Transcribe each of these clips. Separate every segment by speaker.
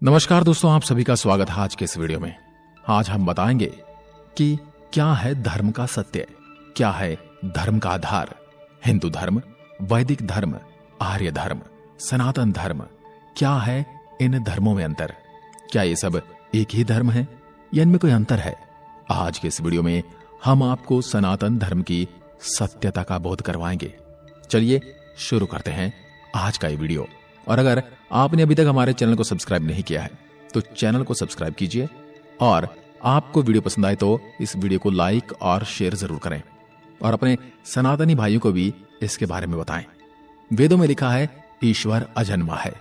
Speaker 1: नमस्कार दोस्तों, आप सभी का स्वागत है आज के इस वीडियो में। आज हम बताएंगे कि क्या है धर्म का सत्य, क्या है धर्म का आधार। हिंदू धर्म, वैदिक धर्म, आर्य धर्म, सनातन धर्म, क्या है इन धर्मों में अंतर? क्या ये सब एक ही धर्म है या इनमें कोई अंतर है? आज के इस वीडियो में हम आपको सनातन धर्म की सत्यता का बोध करवाएंगे। चलिए शुरू करते हैं आज का ये वीडियो। और अगर आपने अभी तक हमारे चैनल को सब्सक्राइब नहीं किया है तो चैनल को सब्सक्राइब कीजिए और आपको वीडियो पसंद आए तो इस वीडियो को लाइक और शेयर जरूर करें और अपने सनातनी भाइयों को भी इसके बारे में बताएं। वेदों में लिखा है ईश्वर अजन्मा है।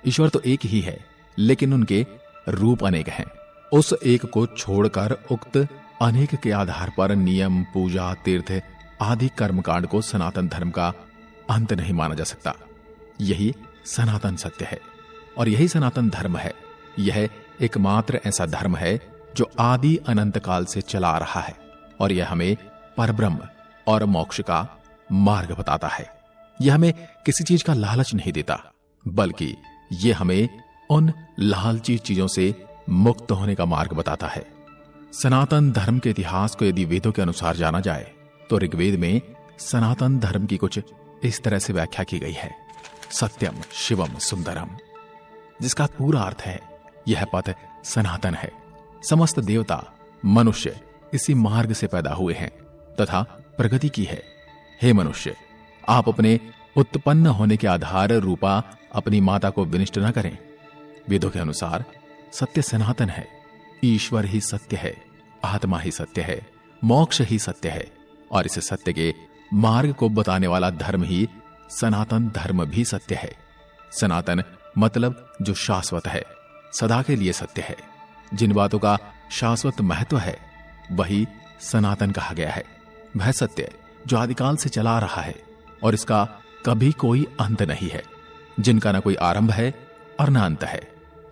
Speaker 1: ईश्वर तो एक ही है लेकिन उनके रूप अनेक हैं। उस एक को छोड़कर उक्त अनेक के आधार पर नियम, पूजा, तीर्थ आदि कर्मकांड को सनातन धर्म का अंत नहीं माना जा सकता। यही सनातन सत्य है और यही सनातन धर्म है। यह एकमात्र ऐसा धर्म है जो आदि अनंत काल से चला आ रहा है और यह हमें परब्रह्म और मोक्ष का मार्ग बताता है। यह हमें किसी चीज का लालच नहीं देता बल्कि यह हमें उन लालची चीजों से मुक्त होने का मार्ग बताता है। सनातन धर्म के इतिहास को यदि वेदों के अनुसार जाना जाए तो ऋग्वेद में सनातन धर्म की कुछ इस तरह से व्याख्या की गई है। सत्यम शिवम सुंदरम, जिसका पूरा अर्थ है यह पथ सनातन है। समस्त देवता मनुष्य इसी मार्ग से पैदा हुए हैं तथा प्रगति की है। हे मनुष्य, आप अपने उत्पन्न होने के आधार रूपा अपनी माता को विनिष्ट न करें। वेदों के अनुसार सत्य सनातन है। ईश्वर ही सत्य है, आत्मा ही सत्य है, मोक्ष ही सत्य है और इस सत्य के मार्ग को बताने वाला धर्म ही सनातन धर्म भी सत्य है। सनातन मतलब जो शाश्वत है, सदा के लिए सत्य है। जिन बातों का शाश्वत महत्व है वही सनातन कहा गया है। वह सत्य जो आदिकाल से चला आ रहा है और इसका कभी कोई अंत नहीं है, जिनका न कोई आरंभ है और न अंत है।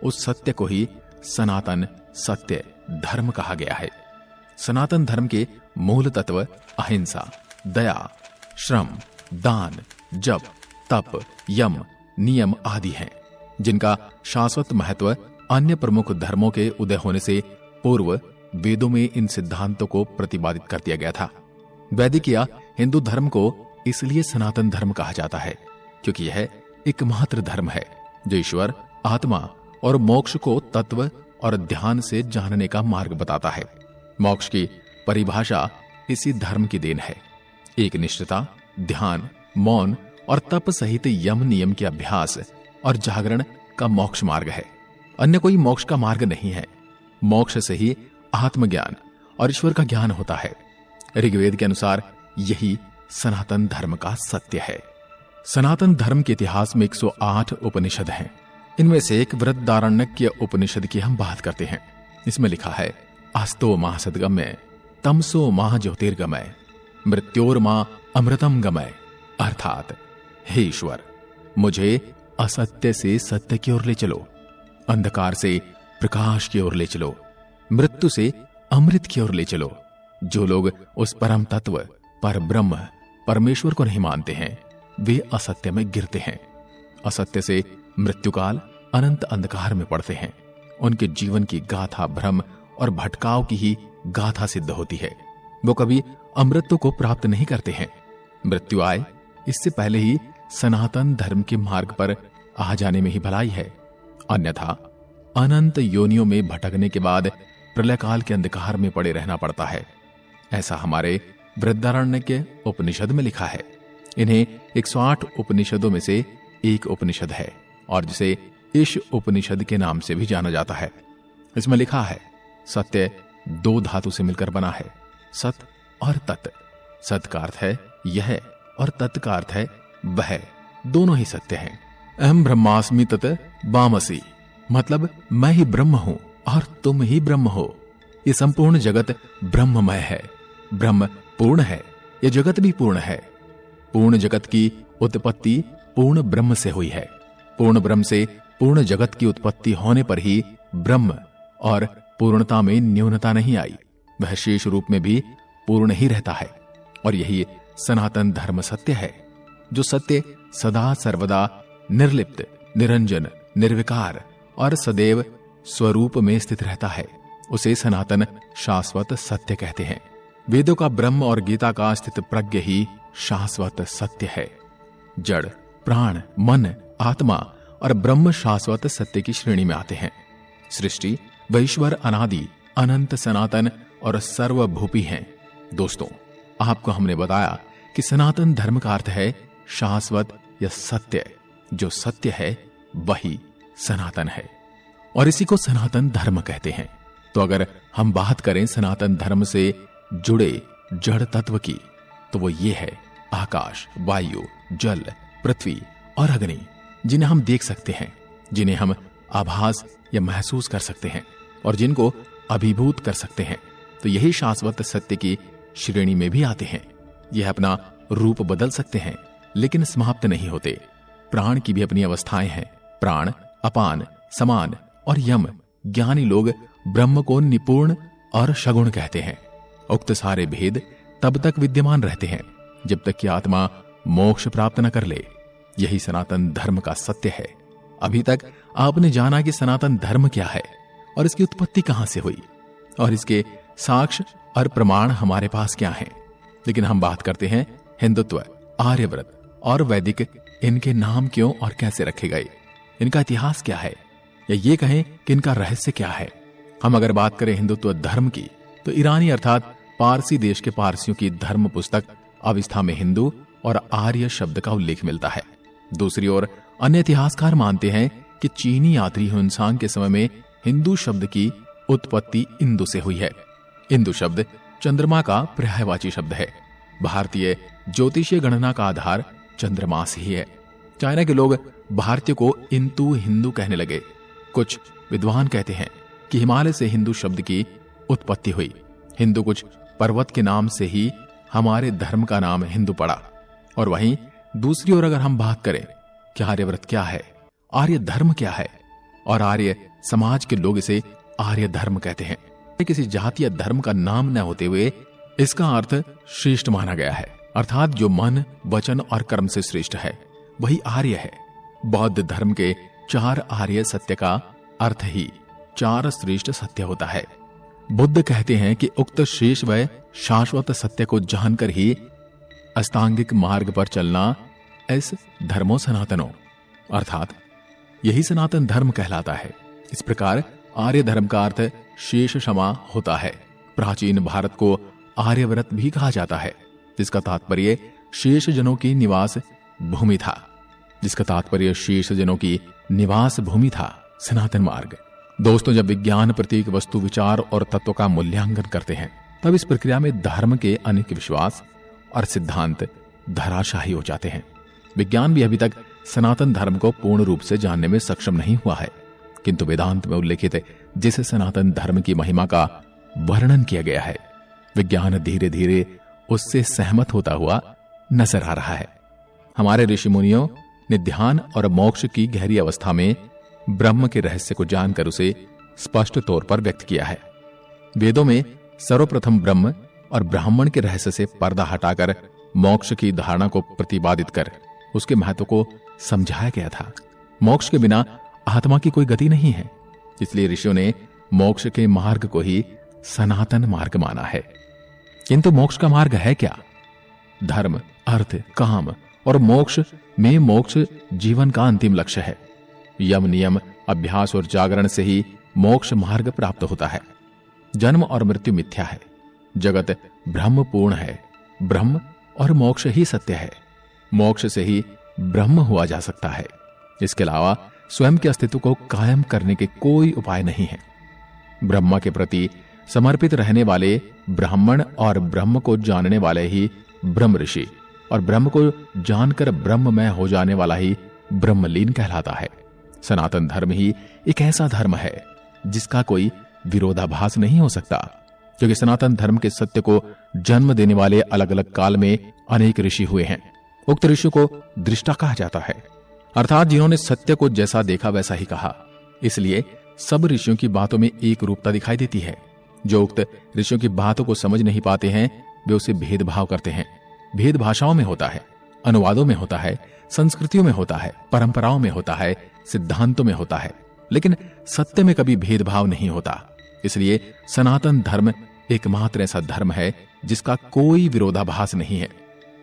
Speaker 1: उस सत्य को ही सनातन सत्य धर्म कहा गया है। सनातन धर्म के मूल तत्व अहिंसा, दया, श्रम, दान, जप, तप, यम, नियम आदि हैं, जिनका शाश्वत महत्व अन्य प्रमुख धर्मों के उदय होने से पूर्व वेदों में इन सिद्धांतों को प्रतिपादित कर दिया गया था। वैदिक या हिंदू धर्म को इसलिए सनातन धर्म कहा जाता है क्योंकि यह एकमात्र धर्म है जो ईश्वर, आत्मा और मोक्ष को तत्व और ध्यान से जानने का मार्ग बताता है। मोक्ष की परिभाषा इसी धर्म की देन है। एक निष्ठता, ध्यान, मौन और तप सहित यम नियम के अभ्यास और जागरण का मोक्ष मार्ग है। अन्य कोई मोक्ष का मार्ग नहीं है। मोक्ष से ही आत्मज्ञान और ईश्वर का ज्ञान होता है। ऋग्वेद के अनुसार यही सनातन धर्म का सत्य है। सनातन धर्म के इतिहास में 108 उपनिषद हैं। इनमें से एक बृहदारण्यक उपनिषद की हम बात करते हैं। इसमें लिखा है अस्तो माह सद्गमय, तमसो माह ज्योतिर्गमय, मृत्योर्मा अमृतम गमय। अर्थात हे ईश्वर, मुझे असत्य से सत्य की ओर ले चलो, अंधकार से प्रकाश की ओर ले चलो, मृत्यु से अमृत की ओर ले चलो। जो लोग उस परम तत्व पर ब्रह्म परमेश्वर को नहीं मानते हैं वे असत्य में गिरते हैं। असत्य से मृत्युकाल अनंत अंधकार में पड़ते हैं। उनके जीवन की गाथा भ्रम और भटकाव की ही गाथा सिद्ध होती है। वो कभी अमृत को प्राप्त नहीं करते हैं। मृत्यु आए इससे पहले ही सनातन धर्म के मार्ग पर आ जाने में ही भलाई है। अन्यथा अनंत योनियों में भटकने के बाद प्रलय काल के अंधकार में पड़े रहना पड़ता है। ऐसा हमारे बृहदारण्यक के उपनिषद में लिखा है। इन्हें 108 उपनिषदों में से एक उपनिषद है और जिसे ईश उपनिषद के नाम से भी जाना जाता है। इसमें लिखा है सत्य 2 धातु से मिलकर बना है, सत और तत्। सत का अर्थ है यह और तत् का अर्थ है वह, दोनों ही सत्य हैं। अहम ब्रह्मास्मि तत् वामसी, मतलब मैं ही ब्रह्म हूं और तुम ही ब्रह्म हो। ये संपूर्ण जगत ब्रह्ममय है। ब्रह्म पूर्ण है, यह जगत भी पूर्ण है। पूर्ण जगत की उत्पत्ति पूर्ण ब्रह्म से हुई है। पूर्ण ब्रह्म से पूर्ण जगत की उत्पत्ति होने पर ही ब्रह्म और पूर्णता में न्यूनता नहीं आई। वह शेष रूप में भी पूर्ण ही रहता है और यही सनातन धर्म सत्य है। जो सत्य सदा सर्वदा निर्लिप्त, निरंजन, निर्विकार और सदैव स्वरूप में स्थित रहता है उसे सनातन शाश्वत सत्य कहते हैं। वेदों का ब्रह्म और गीता का स्थित प्रज्ञ ही शाश्वत सत्य है। जड़, प्राण, मन, आत्मा और ब्रह्म शाश्वत सत्य की श्रेणी में आते हैं। सृष्टि व ईश्वर अनादि, अनंत, सनातन और सर्वभूपी हैं। दोस्तों, आपको हमने बताया कि सनातन धर्म का अर्थ है शाश्वत या सत्य। जो सत्य है वही सनातन है और इसी को सनातन धर्म कहते हैं। तो अगर हम बात करें सनातन धर्म से जुड़े जड़ तत्व की, तो वो ये है आकाश, वायु, जल, पृथ्वी और अग्नि, जिन्हें हम देख सकते हैं, जिन्हें हम आभास या महसूस कर सकते हैं और जिनको अभिभूत कर सकते हैं। तो यही शाश्वत सत्य की श्रेणी में भी आते हैं। यह अपना रूप बदल सकते हैं लेकिन समाप्त नहीं होते। प्राण की भी अपनी अवस्थाएं हैं। प्राण, अपान, समान और यम ज्ञानी लोग ब्रह्म को निपुण और सगुण कहते हैं। उक्त सारे भेद तब तक विद्यमान रहते हैं जब तक कि आत्मा मोक्ष प्राप्त न कर ले। यही सनातन धर्म का सत्य है। अभी तक आपने जाना कि सनातन धर्म क्या है और इसकी उत्पत्ति कहां से हुई और इसके साक्ष्य और प्रमाण हमारे पास क्या हैं। लेकिन हम बात करते हैं हिंदुत्व, आर्यव्रत और वैदिक। इनके नाम क्यों और कैसे रखे गए, इनका इतिहास क्या है, या ये कहें कि इनका रहस्य क्या है। हम अगर बात करें हिंदुत्व धर्म की, तो ईरानी अर्थात पारसी देश के पारसियों की धर्म पुस्तक अवस्था में हिंदू और आर्य शब्द का उल्लेख मिलता है। दूसरी ओर अन्य इतिहासकार मानते हैं कि चीनी यात्री ह्वेनसांग के समय में हिंदू शब्द की उत्पत्ति इंदु से हुई है। इंदु शब्द चंद्रमा का पर्यायवाची शब्द है। भारतीय ज्योतिषीय गणना का आधार चंद्रमास ही है। चाइना के लोग भारतीय को इंतु हिंदू कहने लगे। कुछ विद्वान कहते हैं कि हिमालय से हिंदू शब्द की उत्पत्ति हुई। हिंदू कुछ पर्वत के नाम से ही हमारे धर्म का नाम हिंदू पड़ा। और वहीं दूसरी ओर अगर हम बात करें कि आर्यव्रत क्या है, आर्य धर्म क्या है, और आर्य समाज के लोग इसे आर्य धर्म कहते हैं। किसी जाति या धर्म का नाम न होते हुए इसका अर्थ श्रेष्ठ माना गया है, अर्थात जो मन, वचन और कर्म से श्रेष्ठ है वही आर्य है। बौद्ध धर्म के 4 आर्य सत्य का अर्थ ही 4 श्रेष्ठ सत्य होता है। बुद्ध कहते हैं कि उक्त शेष व शाश्वत सत्य को जानकर ही अस्तांगिक मार्ग पर चलना एस धर्मो सनातनो, अर्थात यही सनातन धर्म कहलाता है। इस प्रकार आर्य धर्म का अर्थ शेष क्षमा होता है। प्राचीन भारत को आर्यव्रत भी कहा जाता है, जिसका तात्पर्य शेष जनों की निवास भूमि था। सनातन मार्ग। दोस्तों, जब विज्ञान प्रतीक वस्तु, विचार और तत्व का मूल्यांकन करते हैं, तब इस प्रक्रिया में धर्म के अनेक विश्वास और सिद्धांत धराशाही हो जाते हैं। विज्ञान भी अभी तक सनातन धर्म को पूर्ण रूप से जानने में सक्षम नहीं हुआ है, किंतु वेदांत में उल्लेखित जिस सनातन धर्म की महिमा का वर्णन किया गया है, विज्ञान धीरे धीरे उससे सहमत होता हुआ नजर आ रहा है। हमारे ऋषि मुनियों ने ध्यान और मोक्ष की गहरी अवस्था में ब्रह्म के रहस्य को जानकर उसे स्पष्ट तौर पर व्यक्त किया है। वेदों में सर्वप्रथम ब्रह्म और ब्राह्मण के रहस्य से पर्दा हटाकर मोक्ष की धारणा को प्रतिपादित कर उसके महत्व को समझाया गया था। मोक्ष के बिना आत्मा की कोई गति नहीं है, इसलिए ऋषियों ने मोक्ष के मार्ग को ही सनातन मार्ग माना है। किंतु मोक्ष का मार्ग है क्या? धर्म, अर्थ, काम और मोक्ष में मोक्ष जीवन का अंतिम लक्ष्य है। यम, नियम, अभ्यास और जागरण से ही मोक्ष मार्ग प्राप्त होता है। जन्म और मृत्यु मिथ्या है, जगत ब्रह्म पूर्ण है। ब्रह्म और मोक्ष ही सत्य है। मोक्ष से ही ब्रह्म हुआ जा सकता है। इसके अलावा स्वयं के अस्तित्व को कायम करने के कोई उपाय नहीं है। ब्रह्म के प्रति समर्पित रहने वाले ब्राह्मण और ब्रह्म को जानने वाले ही ब्रह्म ऋषि और ब्रह्म को जानकर ब्रह्ममय हो जाने वाला ही ब्रह्मलीन कहलाता है। सनातन धर्म ही एक ऐसा धर्म है जिसका कोई विरोधाभास नहीं हो सकता, क्योंकि सनातन धर्म के सत्य को जन्म देने वाले अलग अलग काल में अनेक ऋषि हुए हैं। उक्त ऋषि को दृष्टा कहा जाता है, अर्थात जिन्होंने सत्य को जैसा देखा वैसा ही कहा। इसलिए सब ऋषियों की बातों में एक रूपता दिखाई देती है। जो उक्त ऋषियों की बातों को समझ नहीं पाते हैं वे उसे भेदभाव करते हैं। भेद भाषाओं में होता है, अनुवादों में होता है, संस्कृतियों में होता है, परंपराओं में होता है, सिद्धांतों में होता है। लेकिन सत्य में कभी भेदभाव नहीं होता। इसलिए सनातन धर्म एकमात्र ऐसा धर्म है जिसका कोई विरोधाभास नहीं है।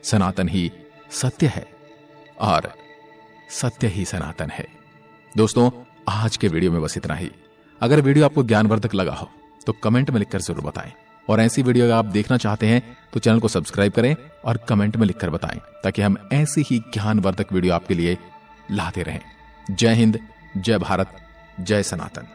Speaker 1: सनातन ही सत्य है और सत्य ही सनातन है। दोस्तों, आज के वीडियो में बस इतना ही। अगर वीडियो आपको ज्ञानवर्धक लगा हो तो कमेंट में लिखकर जरूर बताएं, और ऐसी वीडियो अगर आप देखना चाहते हैं तो चैनल को सब्सक्राइब करें और कमेंट में लिखकर बताएं, ताकि हम ऐसी ही ज्ञानवर्धक वीडियो आपके लिए लाते रहें। जय हिंद, जय भारत, जय सनातन।